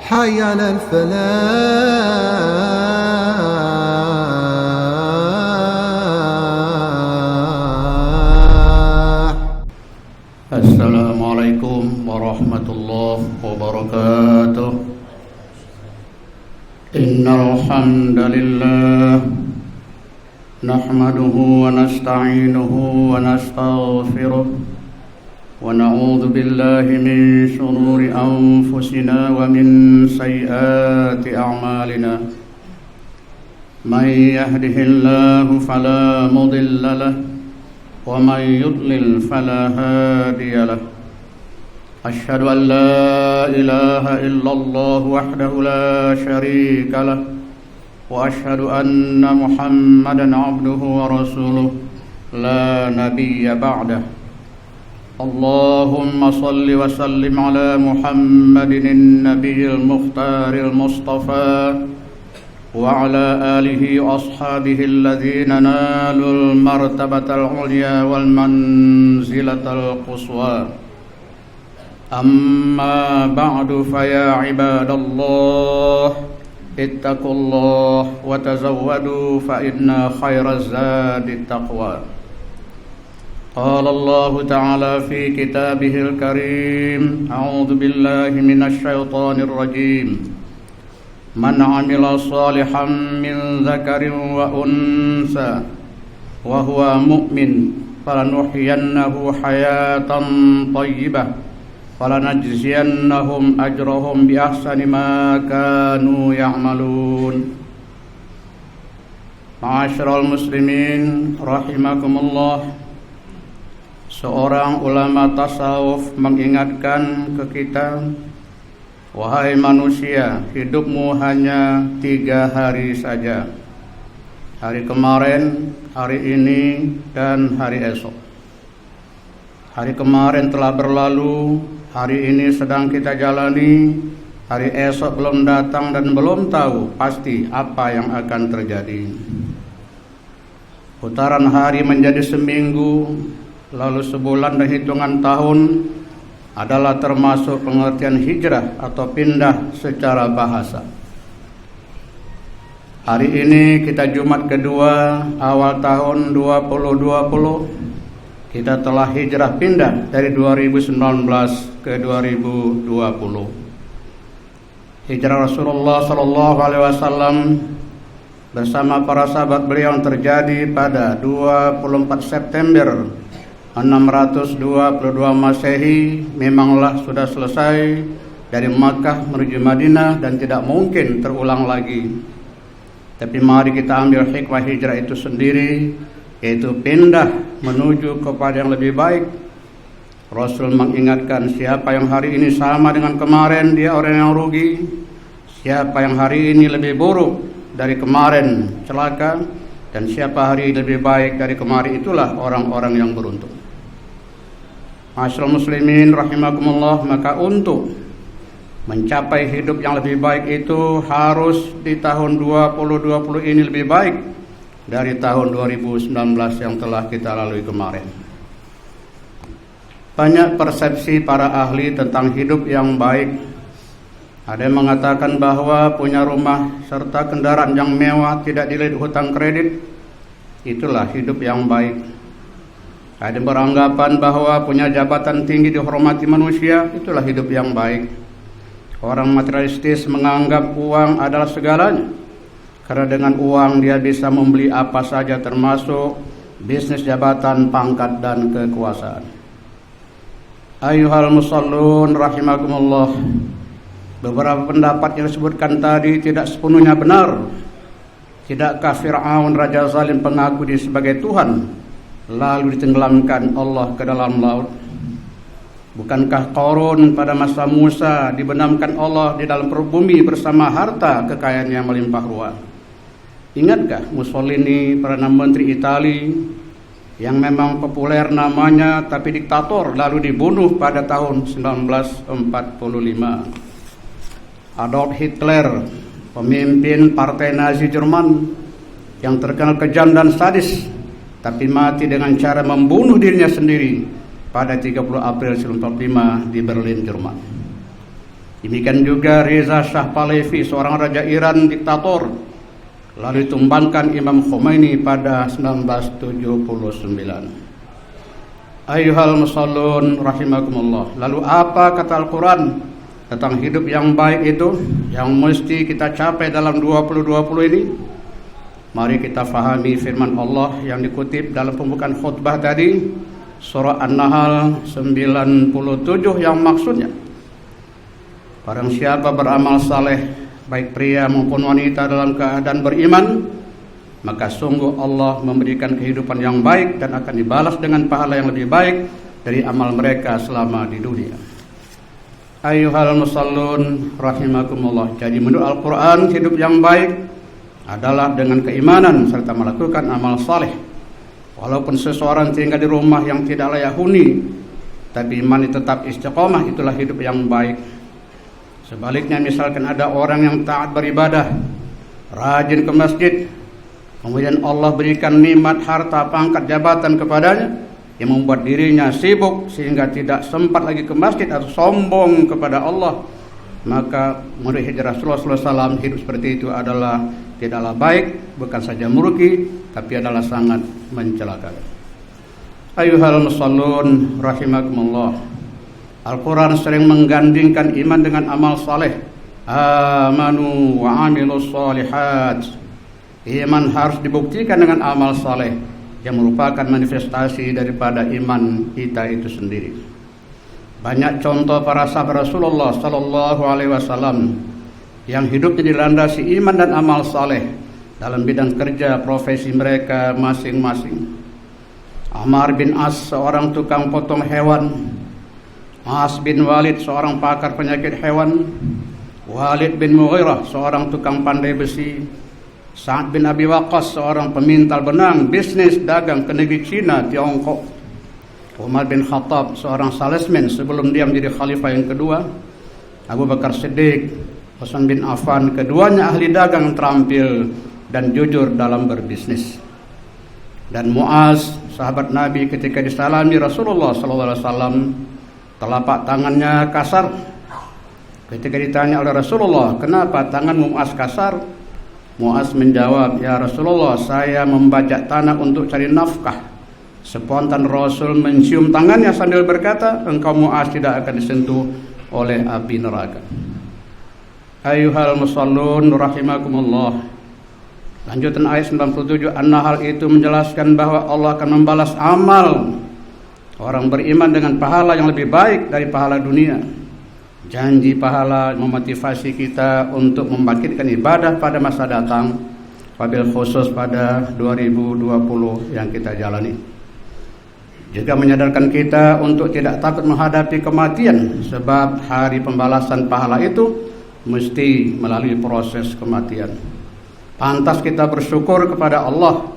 حي على الفلاح. السلام عليكم ورحمة الله وبركاته. إن الحمد لله نحمده ونستعينه ونستغفره ونعوذ بالله من شرور أنفسنا ومن سيئات أعمالنا. من يهده الله فلا مضل له ومن يضلل فلا هادي له. أشهد أن لا إله إلا الله وحده لا شريك له وأشهد أن محمدا عبده ورسوله لا نبي بعده. اللهم صل وسلم على محمد النبي المختار المصطفى وعلى آله وأصحابه الذين نالوا المرتبة العليا والمنزلة القصوى. أما بعد فيا عباد الله اتقوا الله وتزودوا فإن خير الزاد التقوى. قال الله تعالى في كتابه الكريم: أعوذ بالله من الشيطان الرجيم. من عمل صالحا من ذكر وأنثى وهو مؤمن فلنحيينه حياة طيبة فلنجزينهم أجرهم بأحسن ما كانوا يعملون. Ma'asyiral muslimin rahimakumullah. Seorang ulama tasawuf mengingatkan ke kita, wahai manusia, hidupmu hanya 3 hari saja. Hari kemarin, hari ini, dan hari esok. Hari kemarin telah berlalu, hari ini sedang kita jalani, hari esok belum datang dan belum tahu pasti apa yang akan terjadi. Putaran hari menjadi seminggu, lalu sebulan dan hitungan tahun adalah termasuk pengertian hijrah atau pindah secara bahasa. Hari ini kita Jumat kedua awal tahun 2020. Kita telah hijrah pindah dari 2019 ke 2020. Hijrah Rasulullah SAW bersama para sahabat beliau yang terjadi pada 24 September 622 Masehi memanglah sudah selesai dari Makkah menuju Madinah dan tidak mungkin terulang lagi. Tapi mari kita ambil hikmah hijrah itu sendiri, yaitu pindah menuju kepada yang lebih baik. Rasul mengingatkan, siapa yang hari ini sama dengan kemarin, dia orang yang rugi. Siapa yang hari ini lebih buruk dari kemarin, celaka. Dan siapa hari lebih baik dari kemarin, itulah orang-orang yang beruntung. Ma'asyiral muslimin rahimakumullah, maka untuk mencapai hidup yang lebih baik itu harus di tahun 2020 ini lebih baik dari tahun 2019 yang telah kita lalui kemarin. Banyak persepsi para ahli tentang hidup yang baik. Ada yang mengatakan bahwa punya rumah serta kendaraan yang mewah, tidak dililit hutang kredit, itulah hidup yang baik. Ada yang beranggapan bahwa punya jabatan tinggi dihormati manusia, itulah hidup yang baik. Orang materialistis menganggap uang adalah segalanya, karena dengan uang dia bisa membeli apa saja termasuk bisnis, jabatan, pangkat, dan kekuasaan. Ayyuhal musallun rahimakumullah. Beberapa pendapat yang disebutkan tadi tidak sepenuhnya benar. Tidakkah Fir'aun raja zalim pengaku diri sebagai Tuhan lalu ditenggelamkan Allah ke dalam laut? Bukankah Qarun pada masa Musa dibenamkan Allah di dalam perut bumi bersama harta kekayaan yang melimpah ruah? Ingatkah Mussolini, Perdana Menteri Italia yang memang populer namanya tapi diktator, lalu dibunuh pada tahun 1945? Adolf Hitler, pemimpin partai Nazi Jerman yang terkenal kejam dan sadis, tapi mati dengan cara membunuh dirinya sendiri pada 30 April 1945 di Berlin, Jerman. Demikian juga Reza Shah Pahlavi, seorang raja Iran diktator, lalu ditumbangkan Imam Khomeini pada 1979. Ayyuhal musallun rahimakumullah. Lalu apa kata Al-Quran tentang hidup yang baik itu yang mesti kita capai dalam 2020 ini? Mari kita fahami firman Allah yang dikutip dalam pembukaan khutbah tadi, surah An-Nahl 97, yang maksudnya, barang siapa beramal saleh, baik pria maupun wanita dalam keadaan beriman, maka sungguh Allah memberikan kehidupan yang baik dan akan dibalas dengan pahala yang lebih baik dari amal mereka selama di dunia. Ayyuhal musallun rahimakumullah. Jadi menurut Al-Quran, hidup yang baik adalah dengan keimanan serta melakukan amal saleh. Walaupun seseorang tinggal di rumah yang tidak layak huni, tapi iman tetap istiqomah, itulah hidup yang baik. Sebaliknya, misalkan ada orang yang taat beribadah, rajin ke masjid, kemudian Allah berikan nikmat harta, pangkat, jabatan kepadanya yang membuat dirinya sibuk sehingga tidak sempat lagi ke masjid atau sombong kepada Allah, maka menurut hijrah Rasulullah SAW, hidup seperti itu adalah tidaklah baik, bukan saja merugi, tapi adalah sangat mencelakai. Ayyuhal musallun rahimakumullah. Al-Quran sering menggandingkan iman dengan amal saleh. Amanu wa amilus shalihat. Iman harus dibuktikan dengan amal saleh yang merupakan manifestasi daripada iman kita itu sendiri. Banyak contoh para sahabat Rasulullah sallallahu alaihi wasallam yang hidupnya dilandasi iman dan amal saleh dalam bidang kerja profesi mereka masing-masing. Ammar bin As, seorang tukang potong hewan. As bin Walid, seorang pakar penyakit hewan. Walid bin Mughirah, seorang tukang pandai besi. Sa'ad bin Abi Waqqas, seorang pemintal benang, bisnis dagang ke negeri Cina, Tiongkok. Umar bin Khattab, seorang salesman sebelum dia menjadi khalifah yang kedua. Abu Bakar Siddiq, Utsman bin Affan, keduanya ahli dagang terampil dan jujur dalam berbisnis. Dan Muaz, sahabat Nabi, ketika disalami Rasulullah SAW, telapak tangannya kasar. Ketika ditanya oleh Rasulullah, kenapa tanganmu Muaz kasar? Muaz menjawab, ya Rasulullah, saya membajak tanah untuk cari nafkah. Spontan Rasul mencium tangannya sambil berkata, engkau Muaz tidak akan disentuh oleh api neraka. Ayyuhal musallun rahimakumullah. Lanjutan ayat 97 An-Nahl itu menjelaskan bahwa Allah akan membalas amal orang beriman dengan pahala yang lebih baik dari pahala dunia. Janji pahala memotivasi kita untuk membangkitkan ibadah pada masa datang, wabil khusus pada 2020 yang kita jalani. Juga menyadarkan kita untuk tidak takut menghadapi kematian, sebab hari pembalasan pahala itu mesti melalui proses kematian. Pantas kita bersyukur kepada Allah,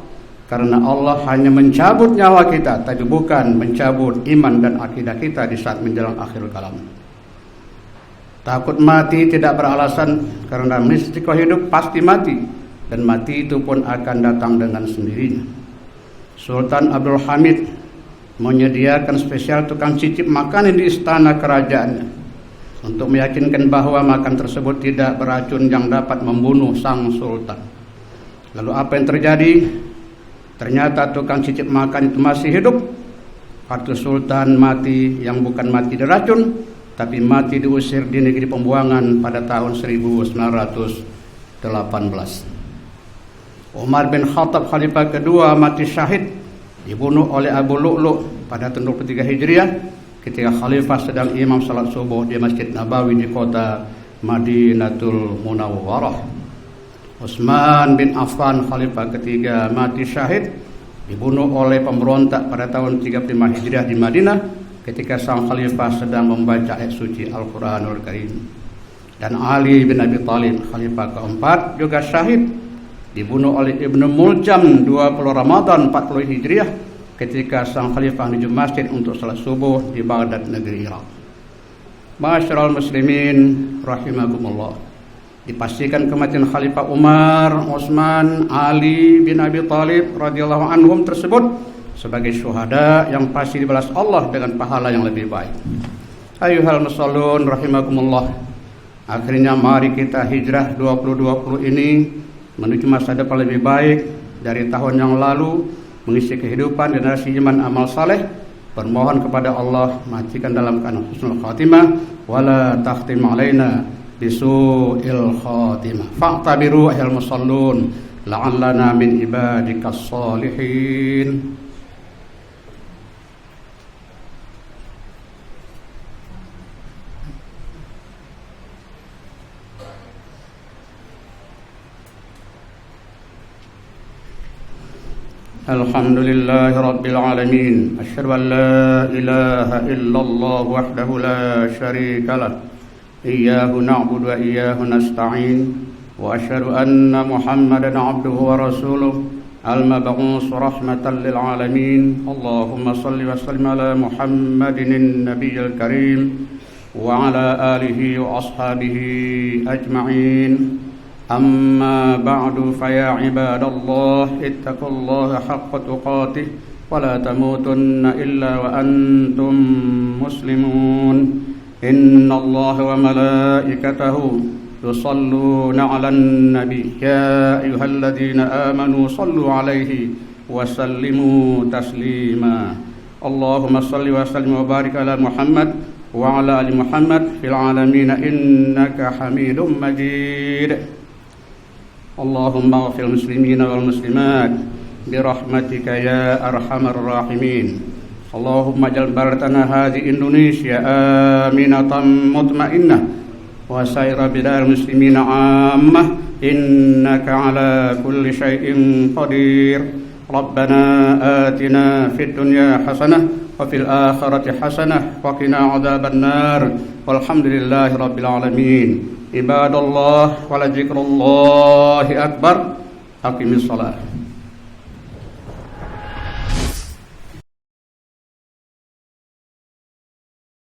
karena Allah hanya mencabut nyawa kita, tapi bukan mencabut iman dan akidah kita di saat menjelang akhir kalam. Takut mati tidak beralasan, karena risiko hidup pasti mati, dan mati itu pun akan datang dengan sendirinya. Sultan Abdul Hamid menyediakan spesial tukang cicip makanan di istana kerajaannya untuk meyakinkan bahwa makan tersebut tidak beracun yang dapat membunuh sang sultan. Lalu apa yang terjadi? Ternyata tukang cicip makan itu masih hidup. Waktu sultan mati yang bukan mati diracun, tapi mati diusir di negeri pembuangan pada tahun 1918. Umar bin Khattab, khalifah kedua, mati syahid, dibunuh oleh Abu Lu'lu' pada tahun 23 Hijriah ketika khalifah sedang imam salat subuh di Masjid Nabawi di kota Madinatul Munawwarah. Utsman bin Affan, khalifah ketiga, mati syahid, dibunuh oleh pemberontak pada tahun 35 Hijriah di Madinah ketika sang khalifah sedang membaca ayat suci Al-Quranul Karim. Dan Ali bin Abi Thalib, khalifah keempat, juga syahid, dibunuh oleh Ibnu Muljam 20 Ramadan 40 Hijriah ketika sang khalifah menuju masjid untuk salat subuh di Baghdad, negeri Irak. Ma'asyiral muslimin rahimakumullah. Dipastikan kematian Khalifah Umar, Utsman, Ali bin Abi Thalib radhiyallahu anhum tersebut sebagai syuhada yang pasti dibalas Allah dengan pahala yang lebih baik. Ayyuhal musallun rahimakumullah. Akhirnya mari kita hijrah 2020 ini menuju masa depan lebih baik dari tahun yang lalu, mengisi kehidupan generasi iman amal saleh, bermohon kepada Allah majikan dalam keadaan husnul khatimah wala takhtim alaina bisu'il khatimah. Fa'tabiru ayyuhal musallun la'allana min ibadikas salihin. Alhamdulillahi Rabbil Alamin. Asyhadu an la ilaha illallah wahdahu la syarika lah. Iyyahu na'budu wa iyyahu nasta'in. Wa asyhadu anna Muhammadan 'abduhu wa rasuluh al-mab'uts rahmatan lil alamin. Allahumma shalli wa sallim ala Muhammadin nabiyil karim wa ala alihi wa ashabihi ajma'in. أما بعد فيا عباد الله اتقوا الله حق تقاته ولا تموتن إلا وأنتم مسلمون إن الله وملائكته يصلون على النبي يا أيها الذين آمنوا صلوا عليه وسلموا تسليما اللهم صل وسلم وبارك على محمد وعلى آل محمد في العالمين إنك حميد مجيد اللهم اغفر المسلمين والمسلمات برحمتك يا أرحم الراحمين اللهم اجعل بلدتنا هذه إندونيسيا آمنة مطمئنة وسائر بلاد المسلمين عامة إنك على كل شيء قدير ربنا آتنا في الدنيا حسنة وفي الآخرة حسنة وقنا عذاب النار والحمد لله رب العالمين عباد الله ولذكر الله أكبر أقم الصلاة